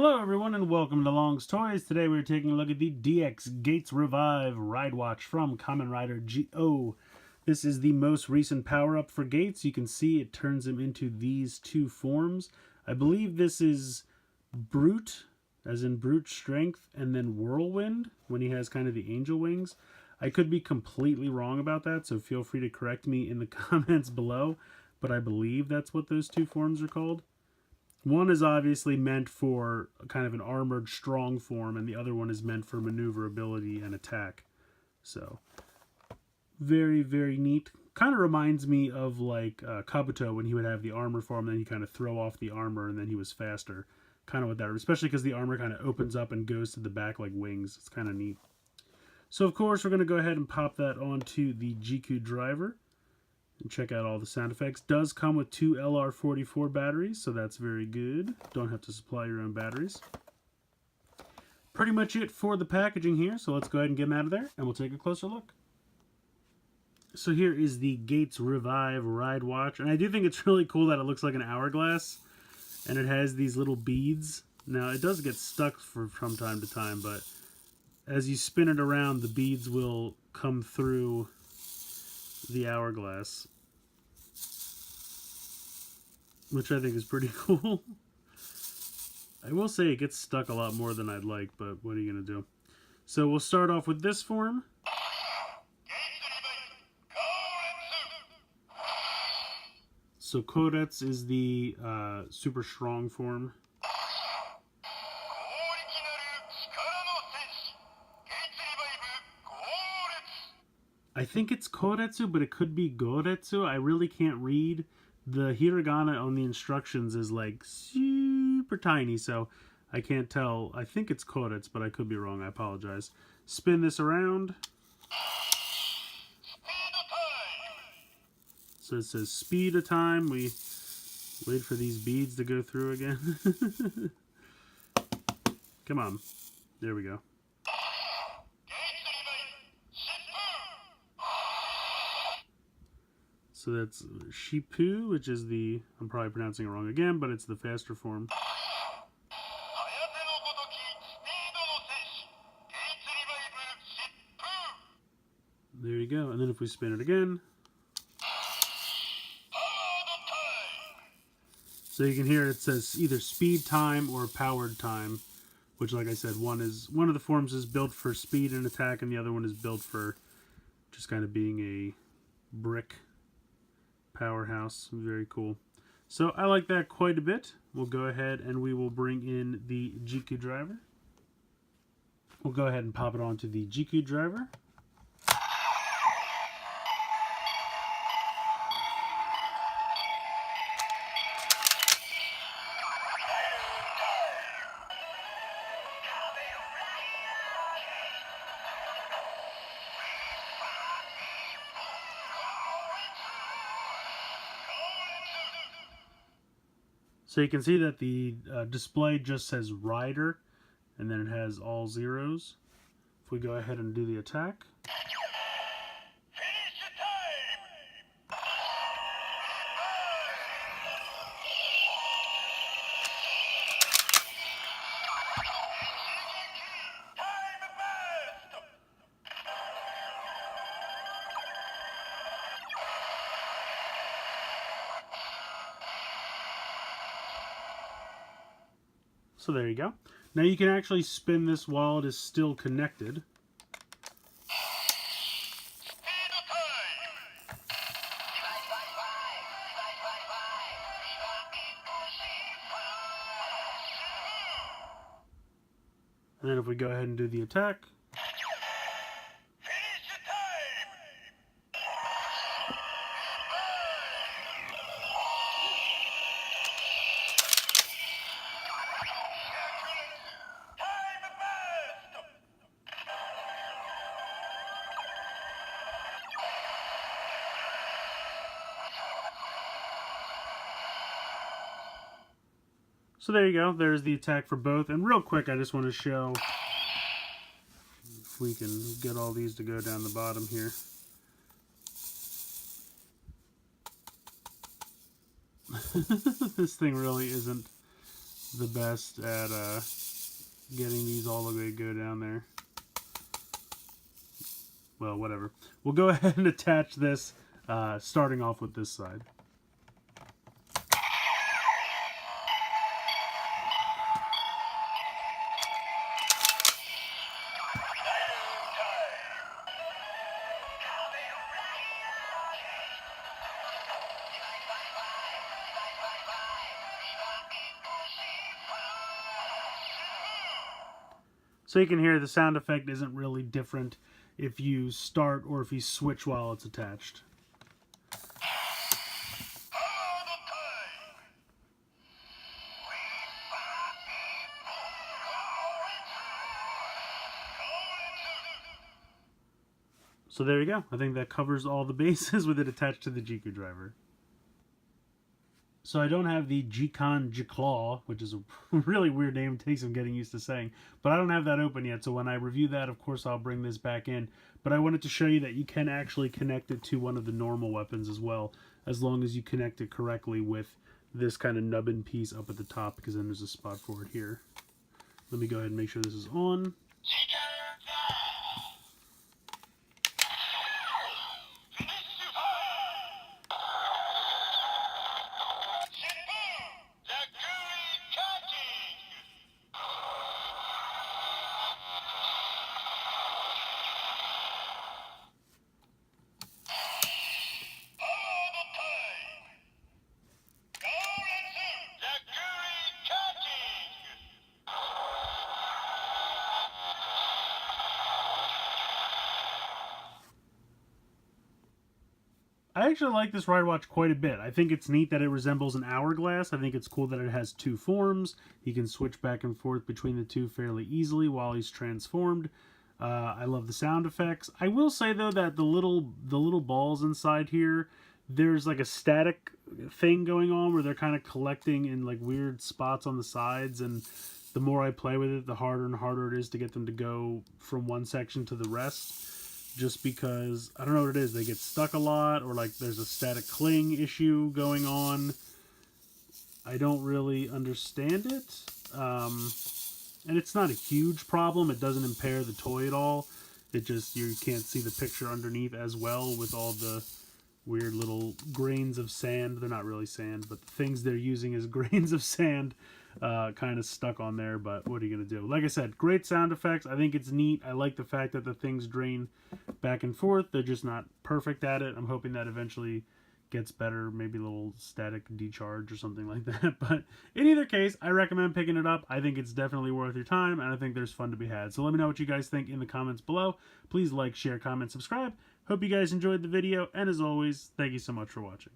Hello everyone and welcome to Long's Toys. Today we're taking a look at the DX GeizRevive Ridewatch from Kamen Rider Go. This is the most recent power-up for Gates. You can see it turns him into these two forms. I believe this is Brute, as in brute strength, and then Whirlwind when he has kind of the angel wings. I could be completely wrong about that, so feel free to correct me in the comments below, but I believe that's what those two forms are called. One is obviously meant for kind of an armored, strong form, and the other one is meant for maneuverability and attack. So, very, very neat. Kind of reminds me of like Kabuto when he would have the armor form, then he kind of throw off the armor, and then he was faster. Kind of what that, especially because the armor kind of opens up and goes to the back like wings. It's kind of neat. So, of course, we're going to go ahead and pop that onto the GeizRevive. And check out all the sound effects. Does come with two LR44 batteries, so that's very good. Don't have to supply your own batteries. Pretty much it for the packaging here, so let's go ahead and get them out of there, and we'll take a closer look. So here is the GeizRevive Ridewatch, and I do think it's really cool that it looks like an hourglass, and it has these little beads. Now, it does get stuck from time to time, but as you spin it around, the beads will come through the hourglass, which I think is pretty cool. I will say it gets stuck a lot more than I'd like, but what are you going to do? So we'll start off with this form. So Kodets is the super strong form. I think it's Kodetsu, but it could be Goretsu. I really can't read. The hiragana on the instructions is like super tiny, so I can't tell. I think it's Kodetsu, but I could be wrong. I apologize. Spin this around. So it says speed of time. We wait for these beads to go through again. Come on. There we go. So that's Shippu, which is the, I'm probably pronouncing it wrong again, but it's the faster form. There you go. And then if we spin it again. So you can hear it says either speed time or powered time, which like I said, one of the forms is built for speed and attack, and the other one is built for just kind of being a brick powerhouse. Very cool. So I like that quite a bit. We'll go ahead and we will bring in the GeizRevive. We'll go ahead and pop it onto the GeizRevive. So you can see that the display just says Rider, and then it has all zeros. If we go ahead and do the attack. So there you go. Now you can actually spin this while it is still connected. And then if we go ahead and do the attack. So there you go. There's the attack for both. And real quick, I just want to show if we can get all these to go down the bottom here. This thing really isn't the best at getting these all the way to go down there. Well, whatever. We'll go ahead and attach this, starting off with this side. So you can hear the sound effect isn't really different if you start or if you switch while it's attached. So there you go. I think that covers all the bases with it attached to the Jiku driver. So I don't have the G-Claw, which is a really weird name. It takes some getting used to saying. But I don't have that open yet, so when I review that, of course, I'll bring this back in. But I wanted to show you that you can actually connect it to one of the normal weapons as well, as long as you connect it correctly with this kind of nubbin piece up at the top, because then there's a spot for it here. Let me go ahead and make sure this is on. I actually like this Ridewatch quite a bit. I think it's neat that it resembles an hourglass. I think it's cool that it has two forms. He can switch back and forth between the two fairly easily while he's transformed. I love the sound effects. I will say though that the little balls inside here, there's like a static thing going on where they're kind of collecting in like weird spots on the sides, and the more I play with it, the harder and harder it is to get them to go from one section to the rest. Just because, I don't know what it is, they get stuck a lot, or like there's a static cling issue going on. I don't really understand it. And it's not a huge problem. It doesn't impair the toy at all. It just, you can't see the picture underneath as well with all the weird little grains of sand. They're not really sand, but the things they're using as grains of sand kind of stuck on there. But what are you going to do? Like I said, great sound effects. I think it's neat. I like the fact that the things drain back and forth. They're just not perfect at it. I'm hoping that eventually gets better, maybe a little static decharge or something like that. But in either case, I recommend picking it up. I think it's definitely worth your time, and I think there's fun to be had. So let me know what you guys think in the comments below. Please like, share, comment, subscribe. Hope you guys enjoyed the video, and as always, thank you so much for watching.